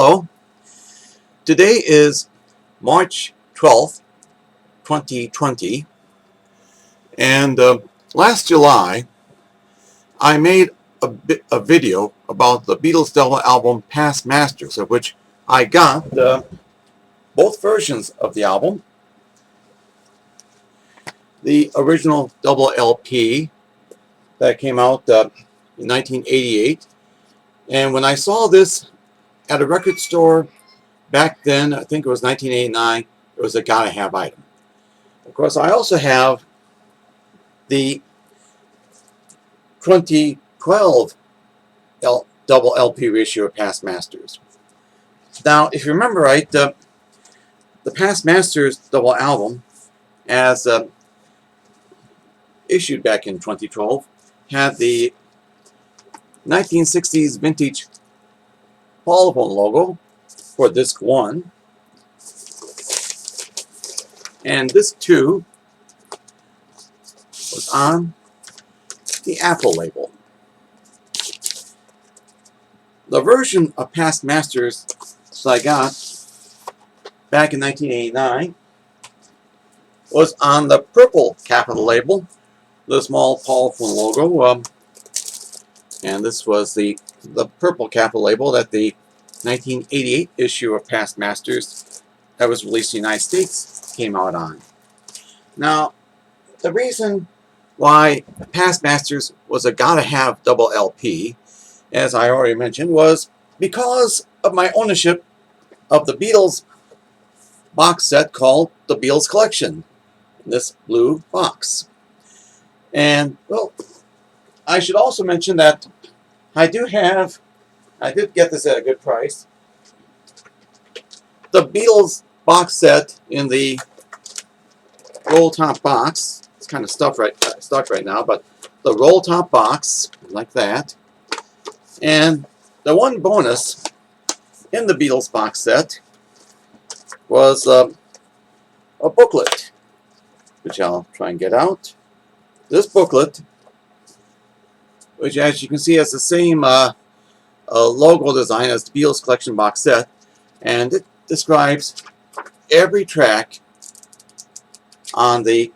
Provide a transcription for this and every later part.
Hello, today is March 12th, 2020, and last July I made a video about the Beatles double album Past Masters, of which I got both versions of the album. The original double LP that came out in 1988, and when I saw this at a record store back then, I think it was 1989, it was a gotta have item. Of course, I also have the 2012 double LP ratio of Past Masters. Now, if you remember right, the Past Masters double album, as issued back in 2012, had the 1960s vintage polyphone logo for disc 1, and disc 2 was on the Apple label. The version of Past Masters that I got back in 1989 was on the purple capital label, the small polyphone logo, and this was the purple capital label that the 1988 issue of Past Masters that was released in the United States came out on. Now, the reason why Past Masters was a gotta-have double LP, as I already mentioned, was because of my ownership of the Beatles box set called the Beatles Collection, this blue box. And, well, I should also mention that I did get this at a good price, the Beatles box set in the roll top box. It's kind of stuck right now, but the roll top box, like that. And the one bonus in the Beatles box set was a booklet, which I'll try and get out. This booklet, which as you can see has the same logo design as the Beatles Collection box set, and it describes every track on the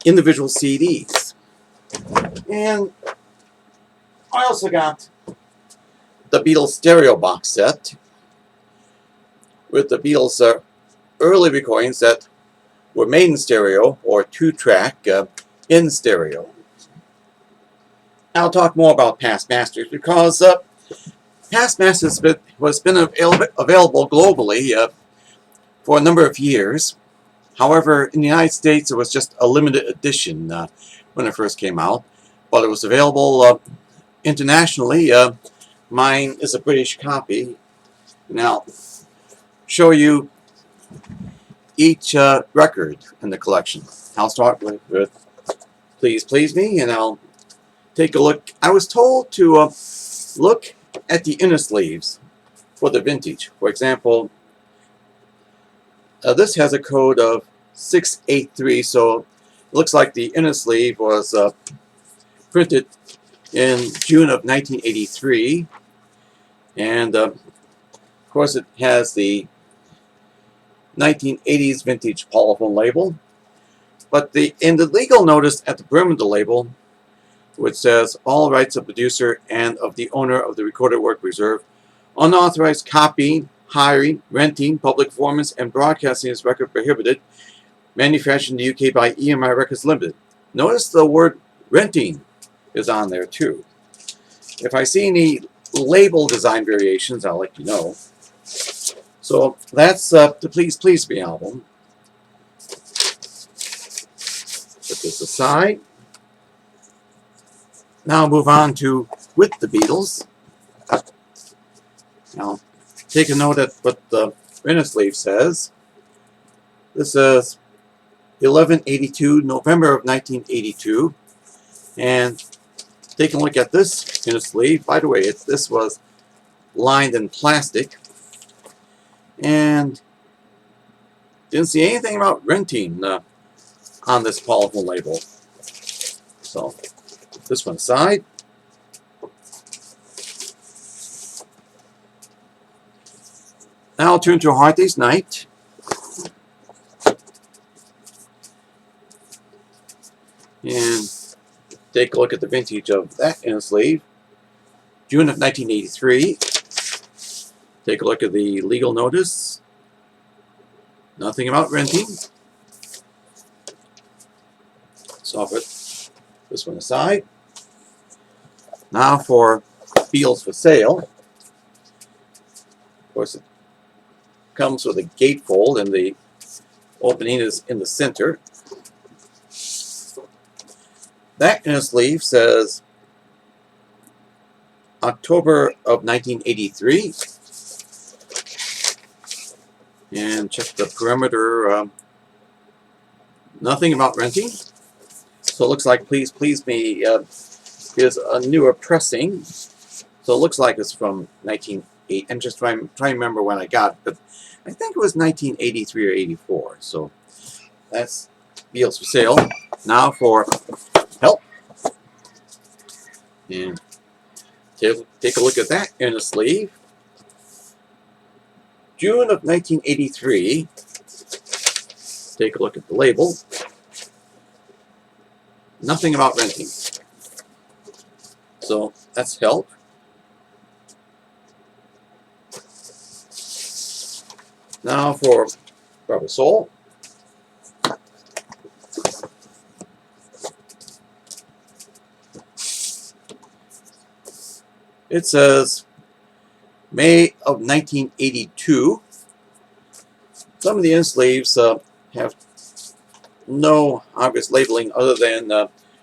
individual CDs. And I also got the Beatles stereo box set with the Beatles early recordings that were made in stereo or 2-track in stereo. I'll talk more about Past Masters because Past Masters has been available globally for a number of years. However, in the United States, it was just a limited edition when it first came out, but it was available internationally. Mine is a British copy. Now, show you each record in the collection. I'll start with Please Please Me, and I'll take a look. I was told to look at the inner sleeves for the vintage. For example, this has a code of 683, so it looks like the inner sleeve was printed in June of 1983, and of course it has the 1980s vintage polyphone label, but in the legal notice at the brim of the label, which says all rights of producer and of the owner of the recorded work reserved, unauthorized copying, hiring, renting, public performance, and broadcasting this record prohibited, manufactured in the UK by EMI Records Limited. Notice the word renting is on there too. If I see any label design variations, I'll let you know. So that's the Please Please Me album. Put this aside. Now move on to With the Beatles. Now take a note at what the inner sleeve says. This is 11/82, November of 1982. And take a look at this inner sleeve. By the way, this was lined in plastic. And didn't see anything about renting on this polyphone label. So, put this one aside. Now I'll turn to A Hard Day's Night. And take a look at the vintage of that in a sleeve. June of 1983. Take a look at the legal notice. Nothing about renting. So I'll put this one aside. Now for Beatles for Sale. Of course, it comes with a gatefold, and the opening is in the center. That in a sleeve says October of 1983. And check the perimeter. Nothing about renting. So it looks like Please Please Me is a newer pressing. So it looks like it's from 1980. I'm just trying to remember when I got it, but I think it was 1983 or 84. So that's Beatles for Sale. Now for Help. And take a look at that in a sleeve. June of 1983. Take a look at the label. Nothing about renting. So that's Help. Now for Rubber Soul. It says May of 1982. Some of the end sleeves have no obvious labeling other than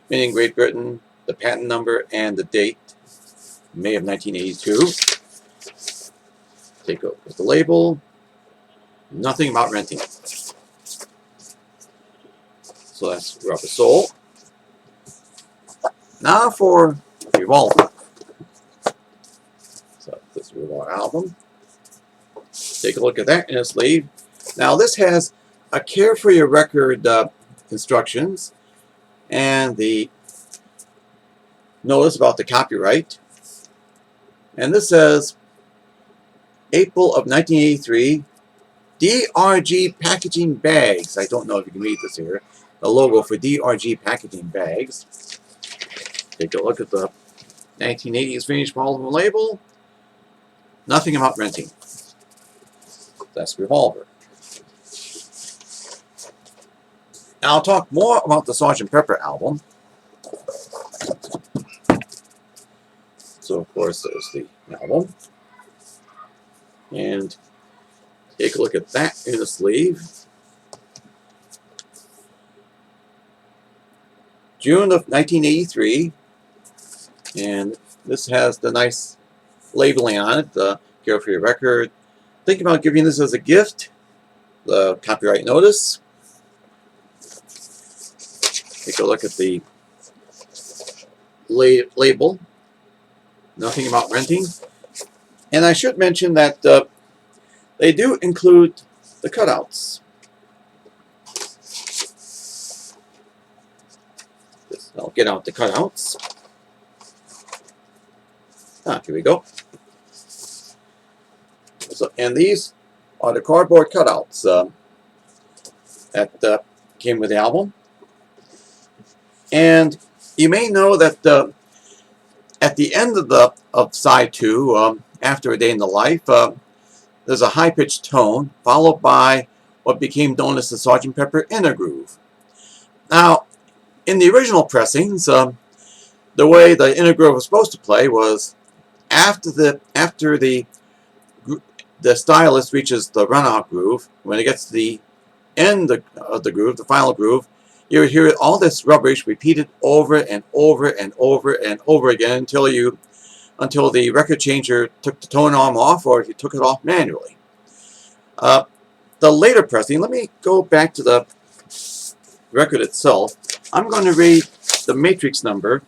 made in Great Britain, the patent number, and the date, May of 1982. Take a look at the label. Nothing about renting. So that's Rubber Soul. Now for Revolver. So this Revolver album. Take a look at that in a sleeve. Now this has a care for your record instructions and the notice about the copyright. And this says April of 1983, DRG Packaging Bags. I don't know if you can read this here. The logo for DRG Packaging Bags. Take a look at the 1980s finished polymer label. Nothing about renting. That's Revolver. Now I'll talk more about the Sgt Pepper album. So of course there's the album. And take a look at that in a sleeve. June of 1983. And this has the nice labeling on it, the care for your record. Think about giving this as a gift. The copyright notice. Take a look at the label. Nothing about renting. And I should mention that they do include the cutouts. I'll get out the cutouts. Here we go. So, and these are the cardboard cutouts that came with the album. And you may know that at the end of side 2, after A Day in the Life, there's a high-pitched tone followed by what became known as the Sgt Pepper inner groove. Now, in the original pressings, the way the inner groove was supposed to play was after the stylus reaches the runout groove, when it gets to the end of the groove, the final groove, you would hear all this rubbish repeated over and over and over and over again until the record changer took the tone arm off, or if you took it off manually. The later pressing, let me go back to the record itself. I'm going to read the matrix number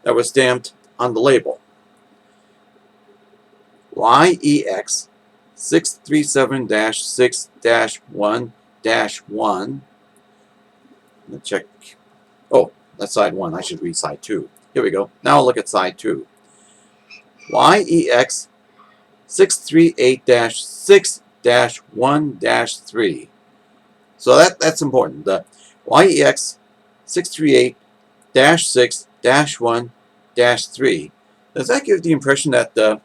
that was stamped on the label. YEX 637-6-1-1. Let me check. Oh, that's side 1. I should read side 2. Here we go. Now I'll look at side 2. YEX 638-6 YEX-1-3. So that's important. The YEX-638-6-1-3. Does that give the impression that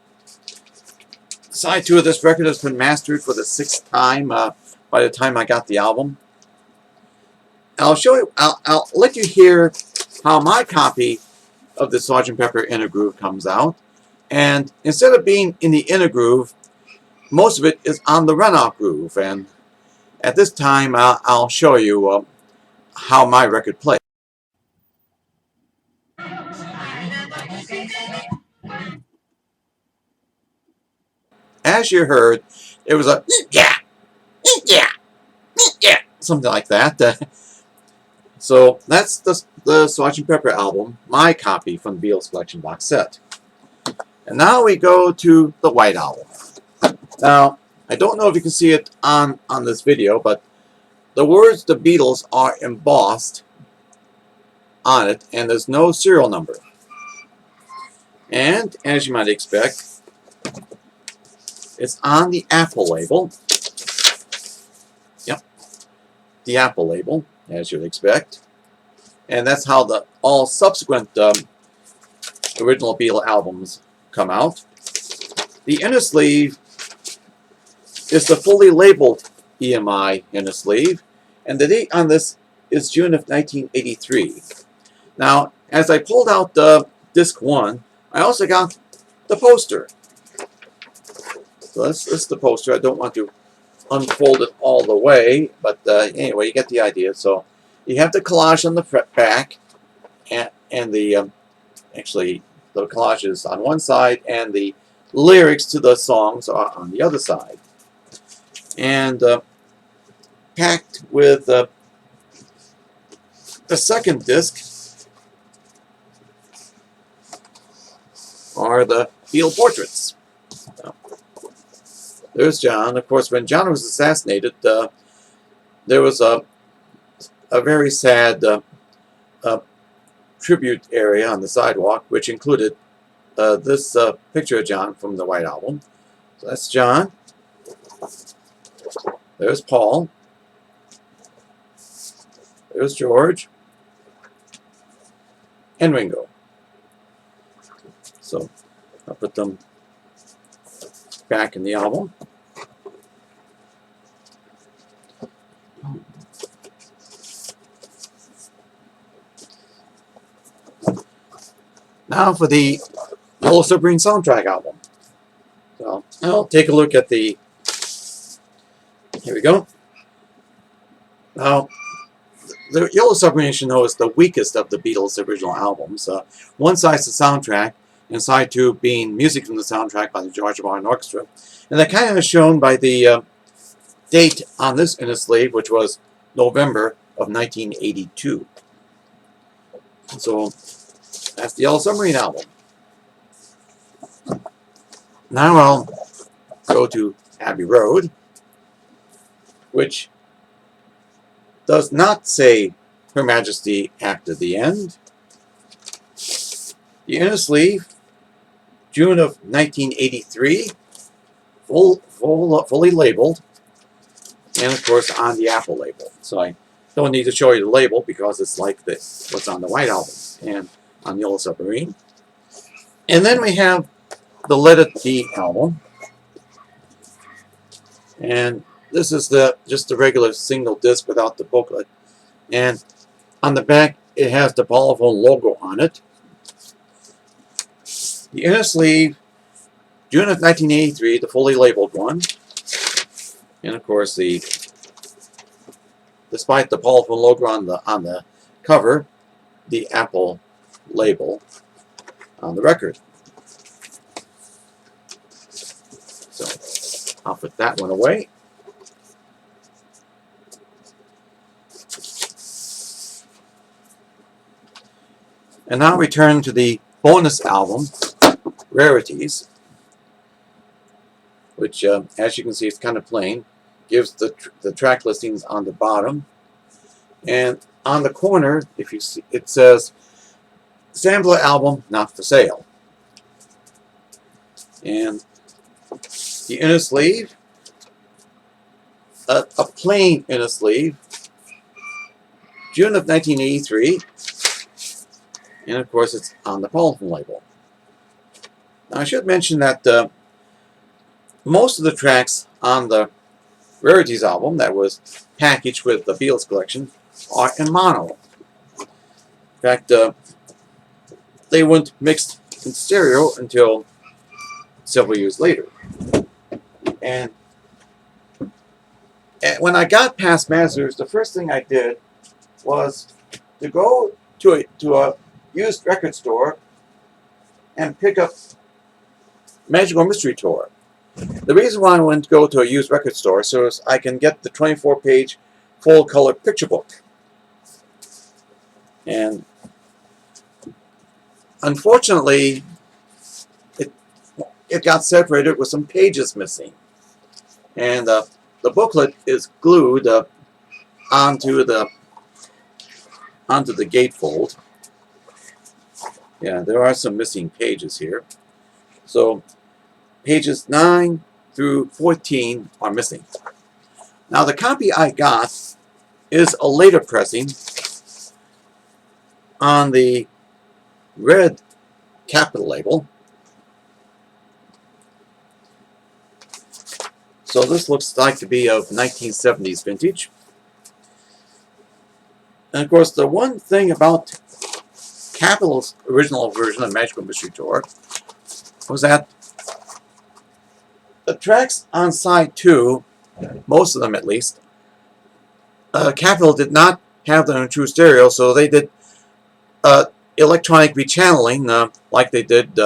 side 2 of this record has been mastered for the 6th time by the time I got the album? I'll show you. I'll let you hear how my copy of the Sgt. Pepper Inner Groove comes out. And instead of being in the inner groove, most of it is on the runout groove. And at this time, I'll show you how my record plays. As you heard, it was a yeah, yeah, yeah, something like that. So that's the Sgt. Pepper album, my copy from the Beatles Collection box set. And now we go to the White Album. Now, I don't know if you can see it on this video, but the words "The Beatles" are embossed on it, and there's no serial number. And, as you might expect, it's on the Apple label. Yep, the Apple label, as you'd expect. And that's how all subsequent original Beatles albums come out. The inner sleeve is the fully labeled EMI inner sleeve, and the date on this is June of 1983. Now, as I pulled out disc 1, I also got the poster. So this is the poster. I don't want to unfold it all the way, but anyway, you get the idea. So you have the collage on the back, and the actually the collage is on one side, and the lyrics to the songs are on the other side. And packed with the second disc are the Beatle portraits. There's John. Of course, when John was assassinated, there was a very sad tribute area on the sidewalk, which included this picture of John from the White Album. So that's John. There's Paul. There's George. And Ringo. So I'll put them back in the album. Now for the Yellow Submarine soundtrack album. So I'll take a look at the. Here we go. Now, the Yellow Submarine, you know, is the weakest of the Beatles' original albums. One side's the soundtrack, and side 2 being music from the soundtrack by the George Martin Orchestra. And that kind of is shown by the date on this inner sleeve, which was November of 1982. So that's the Yellow Submarine album. Now I'll go to Abbey Road, which does not say Her Majesty after the end. The inner sleeve, June of 1983, fully labeled, and of course on the Apple label. So I don't need to show you the label because it's like what's on the White Album and on Yellow Submarine. And then we have the Let It Be album, and this is just the regular single disc without the booklet. And on the back, it has the Polyphone logo on it. The inner sleeve, June of 1983, the fully labeled one. And of course, despite the Polyphone logo on the cover, the Apple label on the record. So I'll put that one away. And now we turn to the bonus album, Rarities, which, as you can see, it's kind of plain. Gives the track listings on the bottom. And on the corner, if you see, it says, Sampler album not for sale. And the inner sleeve a plain inner sleeve, June of 1983, and of course it's on the polyphone label. Now I should mention that most of the tracks on the Rarities album that was packaged with the Beatles Collection are in mono. In fact, they weren't mixed in stereo until several years later. And when I got past Masters, the first thing I did was to go to a used record store and pick up Magical Mystery Tour. The reason why I went to go to a used record store so is I can get the 24-page full-color picture book. And unfortunately, it got separated with some pages missing. And the booklet is glued onto the gatefold. Yeah, there are some missing pages here. So pages 9 through 14 are missing. Now the copy I got is a later pressing on the red capital label. So this looks like to be of 1970s vintage. And of course the one thing about Capitol's original version of Magical Mystery Tour was that the tracks on side 2, most of them at least, Capitol did not have them in true stereo, so they did electronic rechanneling like they did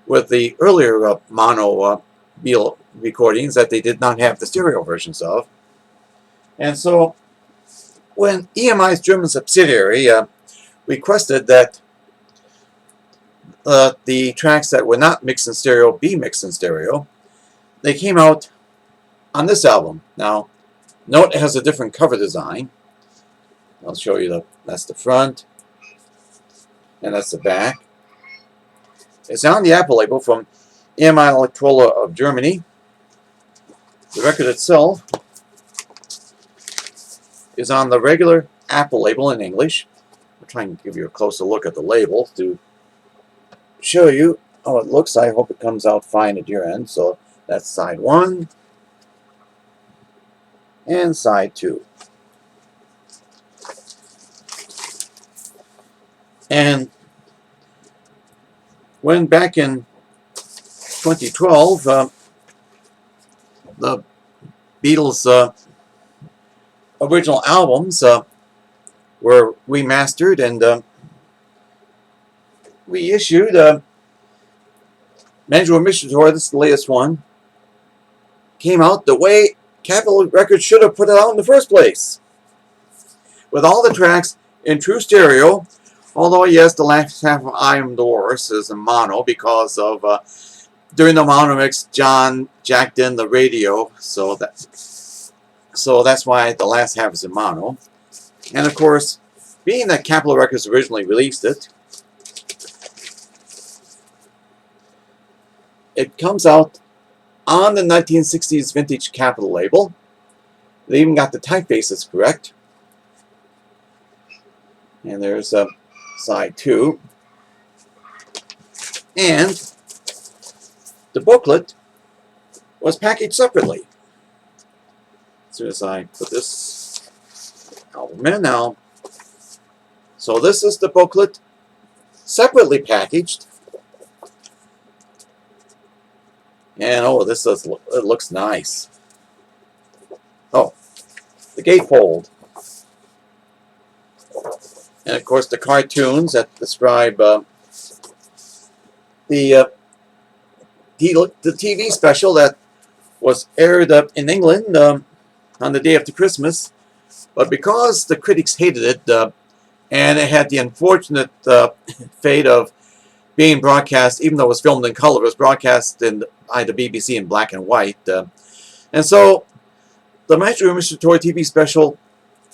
with the earlier mono Beatle recordings that they did not have the stereo versions of. And so when EMI's German subsidiary requested that the tracks that were not mixed in stereo be mixed in stereo, they came out on this album. Now, note it has a different cover design. I'll show you that's the front, and that's the back. It's on the Apple label from EMI Electrola of Germany. The record itself is on the regular Apple label in English. I'll try and give you a closer look at the label to show you how it looks. I hope it comes out fine at your end. So that's side 1 and side 2. And when back in 2012, the Beatles' original albums were remastered and reissued. Magical Mystery Tour, this is the latest one, came out the way Capitol Records should have put it out in the first place, with all the tracks in true stereo. Although, yes, the last half of I Am the Walrus is in mono because of during the mono mix, John jacked in the radio, so that's why the last half is in mono. And of course, being that Capitol Records originally released it, it comes out on the 1960s vintage Capitol label. They even got the typefaces correct. And there's side 2. And the booklet was packaged separately. As soon as I put this album in now. So this is the booklet separately packaged. And oh, this does it looks nice. Oh, the gatefold. And of course the cartoons that describe the TV special that was aired in England on the day after Christmas. But because the critics hated it, and it had the unfortunate fate of being broadcast, even though it was filmed in color, it was broadcast by the BBC in black and white. And so the Magical Mystery Tour TV special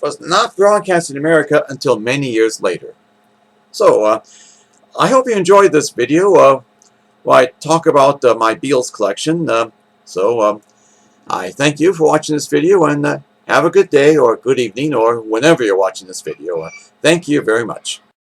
was not broadcast in America until many years later. So I hope you enjoyed this video where I talk about my Beatles collection. I thank you for watching this video, and have a good day or good evening or whenever you're watching this video. Thank you very much.